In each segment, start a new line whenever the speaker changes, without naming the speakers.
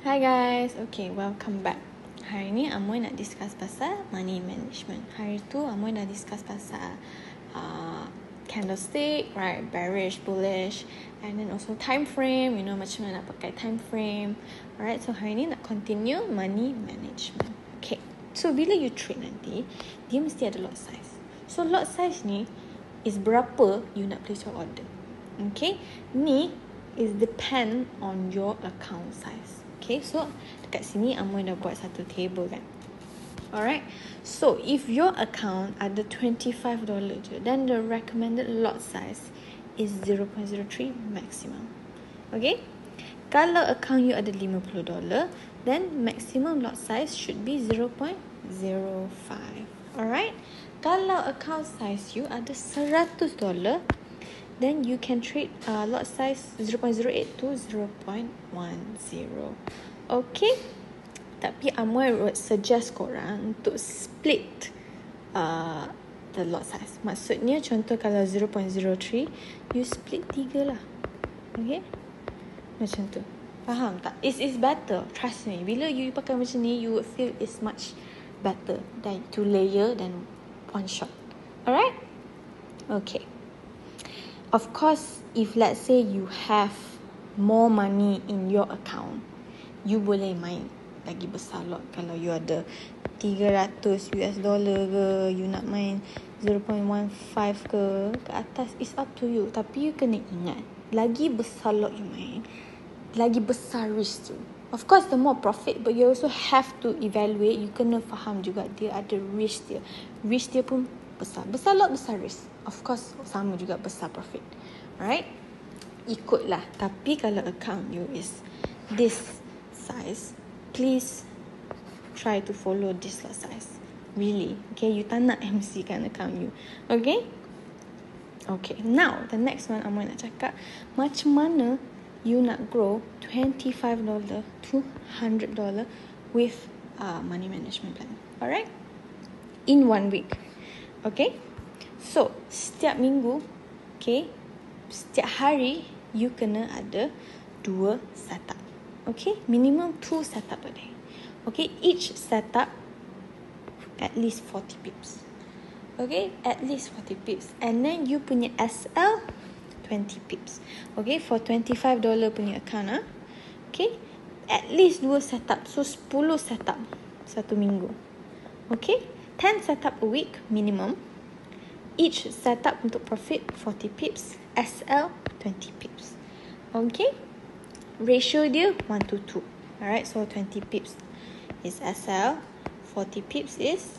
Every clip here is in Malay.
Hi guys, okay, welcome back. Hari ni Amoy nak discuss pasal money management. Hari tu Amoy dah discuss pasal candlestick, right, bearish, bullish, and then also time frame, macam mana nak pakai time frame. Alright, so hari ni nak continue money management. Okay, so bila you trade nanti, dia mesti ada lot size. So lot size ni is berapa you nak place your order. Okay, ni is depend on your account size. Okay, so dekat sini Amoy dah buat satu table kan. Alright, so if your account ada $25 je, then the recommended lot size is 0.03 maximum. Okay, kalau account you ada $50, then maximum lot size should be 0.05. Alright, kalau account size you ada $100, then you can trade lot size 0.08 to 0.10. Okay, tapi Amoy would suggest korang untuk split the lot size. Maksudnya contoh kalau 0.03, you split 3 lah. Okay, macam tu. Faham tak? It's better, trust me. Bila you pakai macam ni, you would feel it's much better than to layer than one shot. Alright? Okay. Of course, if let's say you have more money in your account, you boleh main lagi besar lot. Kalau you ada $300 ke, you nak main 0.15 ke atas, it's up to you. Tapi you kena ingat, lagi besar lot you main, lagi besar risk tu. Of course, the more profit, but you also have to evaluate. You kena faham juga dia ada risk dia. Risk dia pun besar. Besar lot, besar risk. Of course, sama juga besar profit. Alright? Ikutlah. Tapi kalau account you is this size, please try to follow this lot size. Really. Okay? You tak nak MC kan account you. Okay? Okay. Now, the next one Amoy nak cakap, macam mana you nak grow $25 to $100 with money management plan. Alright? In 1 week. Okay? So, setiap minggu, okay, setiap hari, you kena ada 2 setup. Okay? Minimum 2 setup a day. Okay? Each setup, at least 40 pips. Okay? At least 40 pips. And then, you punya SL, 20 pips. Okay? For $25 punya account, okay? At least 2 setup. So, 10 setup satu minggu. Okay? 10 setup a week, minimum. Each setup untuk profit 40 pips, SL 20 pips. Okay? Ratio dia 1:2. Alright, so 20 pips is SL, 40 pips is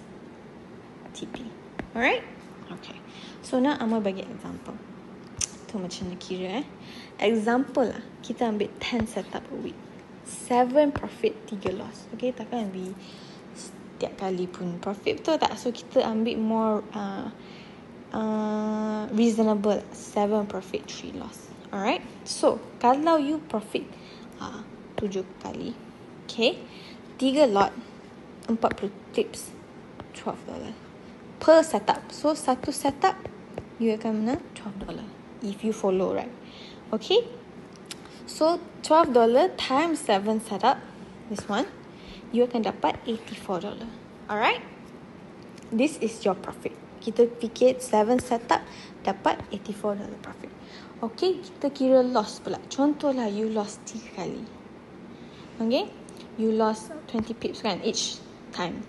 TP. Alright? Okay. So now Amoy bagi example. Tu macam mana kira example lah. Kita ambil 10 setup a week. 7 profit, 3 loss. Okay, takkan we setiap kali pun profit, betul tak? So kita ambil more reasonable, 7 profit, 3 loss. Alright, so kalau you profit 7 kali, okay, 3 lot, 40 tips, $12 per setup. So satu setup you akan menang $12 if you follow, right? Okay, so $12 times 7 setup, this one, you akan dapat $84. Alright, this is your profit. Kita fikir 7 setup dapat $84 profit. Okay, kita kira loss pula. Contohlah you lost 3 kali. Okay, you lost 20 pips kan each time.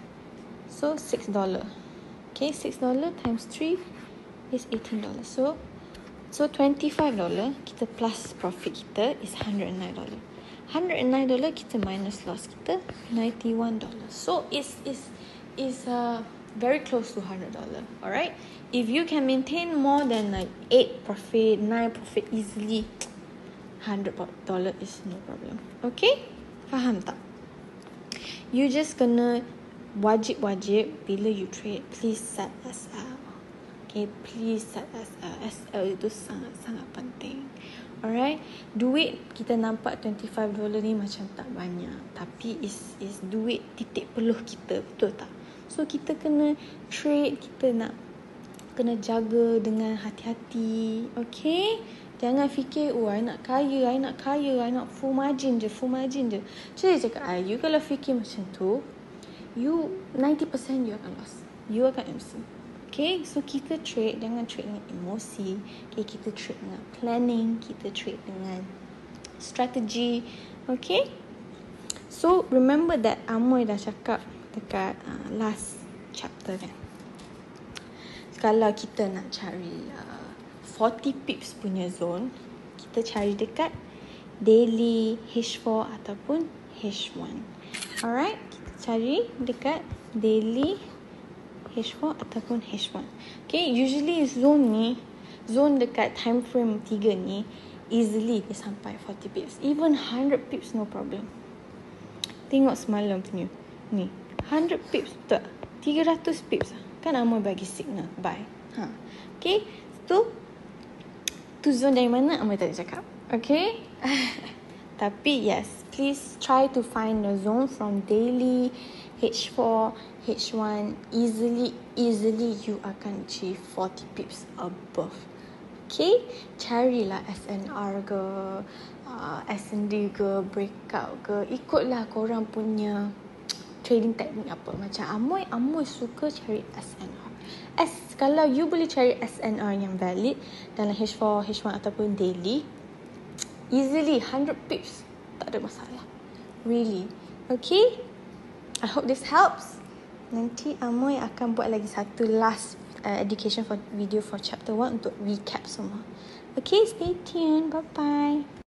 So $6. Okay, $6 times 3 is $18. So $25 kita plus profit kita is $109. $109 kita minus loss kita $91. So is very close to $100. Alright, if you can maintain more than like 8 profit, 9 profit easily, $100 is no problem. Okay, faham tak? You just kena wajib bila you trade, please set SL. Okay, please set SL. SL itu sangat-sangat penting. Alright, duit kita nampak $25 ni macam tak banyak, tapi is duit titik peluh kita, betul tak? So kita kena trade, kita nak kena jaga dengan hati-hati. Okay, Jangan fikir, oh I nak kaya, I nak full margin je. So dia cakap, you kalau fikir macam tu, you 90% you akan loss. You akan MC. Okay, so kita trade, jangan trade dengan emosi. Okay, kita trade dengan planning, kita trade dengan strategi. Okay, so remember that Amoy dah cakap dekat last chapter kan, kalau kita nak cari 40 pips punya zone, kita cari dekat daily H4 ataupun H1. Alright, kita cari dekat daily H4 ataupun H1. Okay, usually zone dekat time frame 3 ni easily dia sampai 40 pips. Even 100 pips no problem. Tengok semalam punya ni, 100 pips tak, 300 pips kan Amoy bagi signal buy. Okay, tu zone dari mana Amoy tak cakap. Okay. Tapi yes, please try to find the zone from daily H4, H1. Easily you akan achieve 40 pips above. Okay, carilah SNR ke, S&D ke, breakout ke, ikutlah korang punya trading technique apa. Macam Amoy suka cari SNR. Kalau you boleh cari SNR yang valid dalam H4, H1 ataupun daily, easily 100 pips, tak ada masalah. Really. Okay, I hope this helps. Nanti Amoy akan buat lagi satu last education video for chapter 1 untuk recap semua. Okay, stay tuned. Bye-bye.